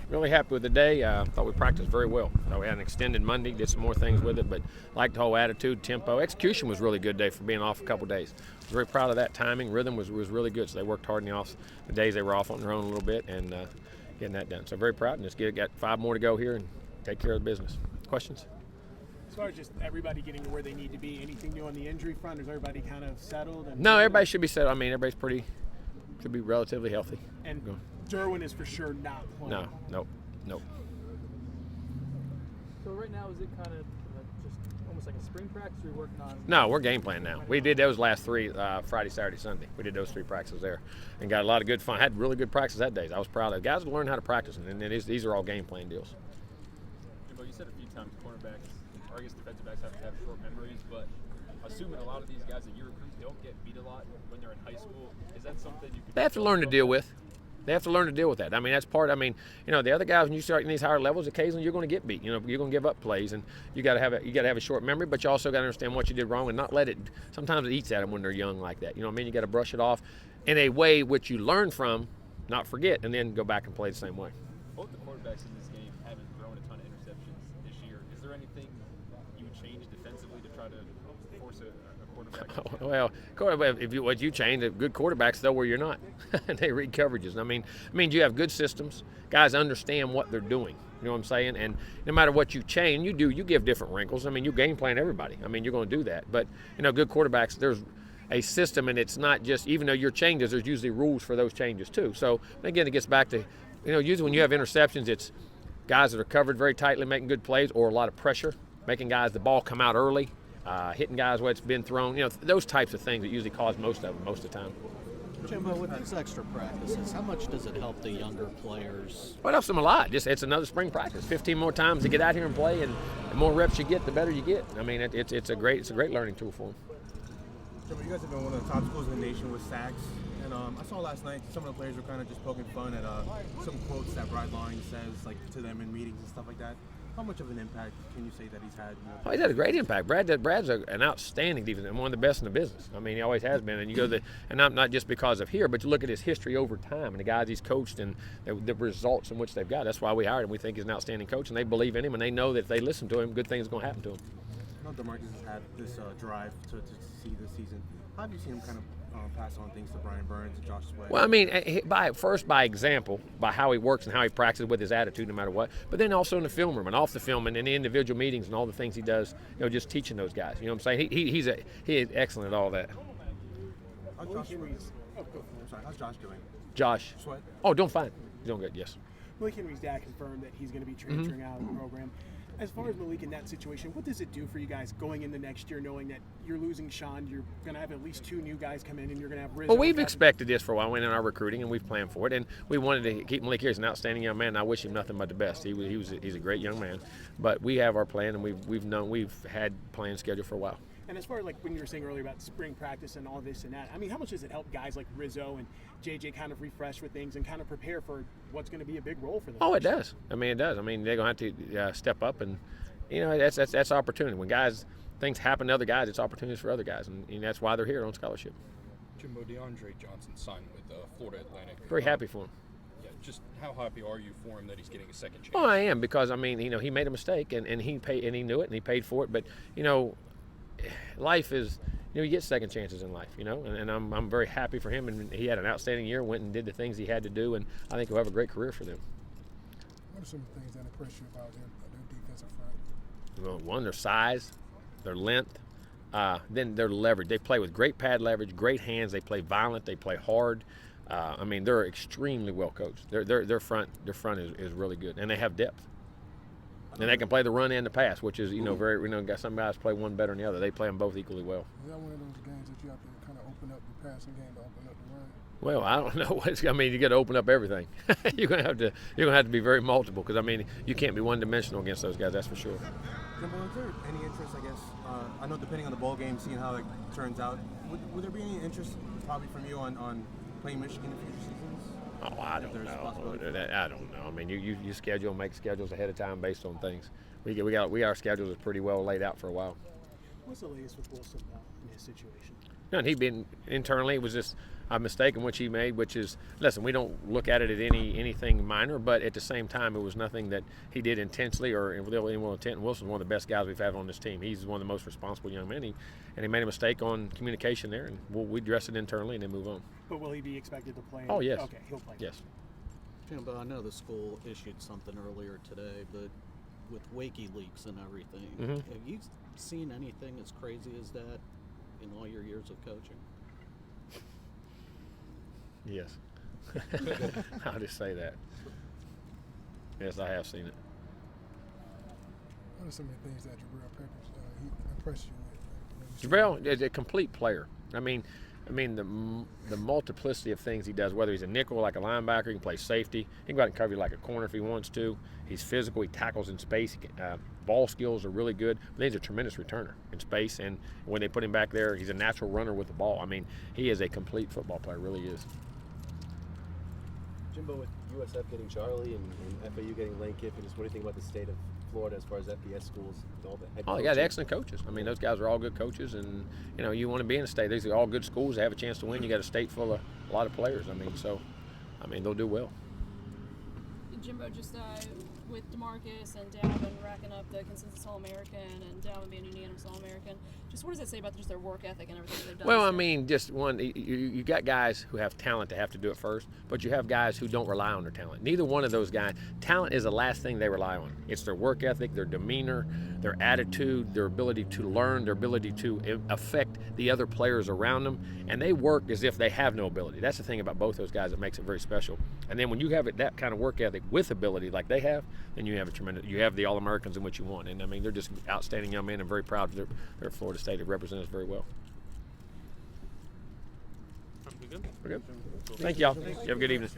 Really happy with the day. Thought we practiced very well. We had an extended Monday, did some more things with it, but liked the whole attitude, tempo. Execution was a really good day for being off a couple days. Was very proud of that. Timing, rhythm was really good. So they worked hard in the days they were off on their own a little bit and getting that done. So very proud, and just got 5 more to go here and take care of the business. Questions? As far as just everybody getting to where they need to be, anything new on the injury front? Is everybody kind of settled? No, everybody should be settled. I mean, everybody's should be relatively healthy. And Derwin is for sure not playing. No. So right now, is it kind of just almost like a spring practice you're working on? No, we're game plan now. We did those last 3, Friday, Saturday, Sunday. We did those 3 practices there and got a lot of good fun. Had really good practice that day. I was proud of it. Guys learned how to practice, and these are all game plan deals. Jimbo, you said a few times cornerbacks, or I guess defensive backs have to have short memories, but assuming a lot of these guys that you recruit don't get beat a lot when they're in high school, is that something you can... They have to learn to deal with. They have to learn to deal with that. I mean, that's part. I mean, the other guys, when you start in these higher levels, occasionally you're going to get beat. You're going to give up plays, and you got to have a short memory, but you also got to understand what you did wrong and not let it. Sometimes it eats at them when they're young like that. You know what I mean? You got to brush it off in a way which you learn from, not forget, and then go back and play the same way. Both the quarterbacks in this game haven't thrown a ton of interceptions this year. Is there anything you would change defensively to try to force a quarterback? Well, what you change, good quarterbacks know where you're not, and they read coverages. I mean, you have good systems. Guys understand what they're doing. You know what I'm saying? And no matter what you change, you give different wrinkles. I mean, you game plan everybody. I mean, you're going to do that. But good quarterbacks, there's a system, and it's not just, even though your changes, there's usually rules for those changes too. So again, it gets back to, usually when you have interceptions, it's guys that are covered very tightly, making good plays, or a lot of pressure, making guys the ball come out early. Hitting guys where it's been thrown, those types of things that usually cause most of the time. Jimbo, with these extra practices, how much does it help the younger players? Well, it helps them a lot. It's another spring practice. 15 more times to get out here and play, and the more reps you get, the better you get. I mean, it's a great learning tool for them. Jimbo, you guys have been one of the top schools in the nation with sacks, and I saw last night some of the players were kind of just poking fun at some quotes that Brad Lyons says, like to them in meetings and stuff like that. How much of an impact can you say that he's had? Oh, he's had a great impact. Brad's an outstanding defense and one of the best in the business. I mean, he always has been. And you go and not just because of here, but you look at his history over time and the guys he's coached and the results in which they've got. That's why we hired him. We think he's an outstanding coach, and they believe in him, and they know that if they listen to him, good things are going to happen to him. I know DeMarcus has had this drive to see this season. How have you seen him kind of pass on things to Brian Burns and Josh Sweat? Well, I mean, by example, by how he works and how he practices with his attitude no matter what, but then also in the film room and off the film and in the individual meetings and all the things he does, just teaching those guys. You know what I'm saying? He is excellent at all that. How's Josh doing? How's Josh doing? Josh? Sweat? Oh, doing fine. He's doing good, yes. Malik Henry's dad confirmed that he's going to be transferring out of the program. As far as Malik in that situation, what does it do for you guys going into next year, knowing that you're losing Sean, you're going to have at least 2 new guys come in, and you're going to have Rizzo? Well, we've expected this for a while in our recruiting, and we've planned for it, and we wanted to keep Malik here. He's an outstanding young man, and I wish him nothing but the best. He's a great young man, but we have our plan, and we've had plans scheduled for a while. And as far as like when you were saying earlier about spring practice and all this and that, I mean, how much does it help guys like Rizzo and JJ kind of refresh with things and kind of prepare for what's going to be a big role for them? Oh, it does. I mean, it does. I mean, they're going to have to step up, and that's opportunity. When things happen to other guys, it's opportunities for other guys, and that's why they're here on scholarship. Jimbo, DeAndre Johnson signed with Florida Atlantic. Very happy for him. Yeah, just how happy are you for him that he's getting a second chance? Oh, I am, because I mean, he made a mistake, and he knew it, and he paid for it. But life is, you get second chances in life, and I'm very happy for him, and he had an outstanding year, went and did the things he had to do, and I think he'll have a great career for them. What are some of the things that impress you about their defensive front? Well, one, their size, their length, then their leverage. They play with great pad leverage, great hands. They play violent. They play hard. I mean, they're extremely well coached. Their front is really good, and they have depth. And they can play the run and the pass, which is some guys play one better than the other. They play them both equally well. Is that one of those games that you have to kind of open up the passing game to open up the run? Well, I don't know. You got to open up everything. you're gonna have to be very multiple, because I mean, you can't be one-dimensional against those guys. That's for sure. Jimbo, is there any interest? I guess I know depending on the bowl game, seeing how it turns out, would there be any interest probably from you on playing Michigan in future seasons? Oh, I don't know. I don't know. I mean, you make schedules ahead of time based on things. Our schedules is pretty well laid out for a while. What's the latest with Wilson in his situation? No, and he'd been internally. It was just a mistake in which he made, which is, listen, we don't look at it at anything minor, but at the same time, it was nothing that he did intentionally or with any ill intent. And Wilson's one of the best guys we've had on this team. He's one of the most responsible young men, and he made a mistake on communication there, and we address it internally and then move on. But will he be expected to play? Oh, yes. Okay, he'll play. Yes. Jimbo, I know the school issued something earlier today, but with WikiLeaks and everything, have you seen anything as crazy as that in all your years of coaching? Yes. I'll just say that. Yes, I have seen it. What are some of the things that Jabril Peppers he impressed you with? Jabril is a complete player. I mean, the multiplicity of things he does, whether he's a nickel like a linebacker, he can play safety, he can go out and cover you like a corner if he wants to. He's physical, he tackles in space, ball skills are really good, but he's a tremendous returner in space, and when they put him back there, he's a natural runner with the ball. I mean, he is a complete football player, really is. Jimbo, with USF getting Charlie and FAU getting Lane Kiffin, just what do you think about the state of Florida as far as FBS schools and all the head Oh, they got excellent coaches. I mean, those guys are all good coaches, and you want to be in a state. These are all good schools. They have a chance to win. You got a state full of a lot of players. I mean, they'll do well. Jimbo, just with DeMarcus and Dalvin racking up the consensus All-American and Dalvin being a unanimous All-American, just what does that say about just their work ethic and everything they've done? Well, I mean, just one, you got guys who have talent to have to do it first, but you have guys who don't rely on their talent. Neither one of those guys, talent is the last thing they rely on. It's their work ethic, their demeanor, their attitude, their ability to learn, their ability to affect the other players around them, and they work as if they have no ability. That's the thing about both those guys that makes it very special. And then when you have that kind of work ethic with ability like they have, then you have the All-Americans in which you want. And I mean, they're just outstanding young men and very proud of their Florida State. They represent us very well. We're good? Thank y'all. You have a good evening.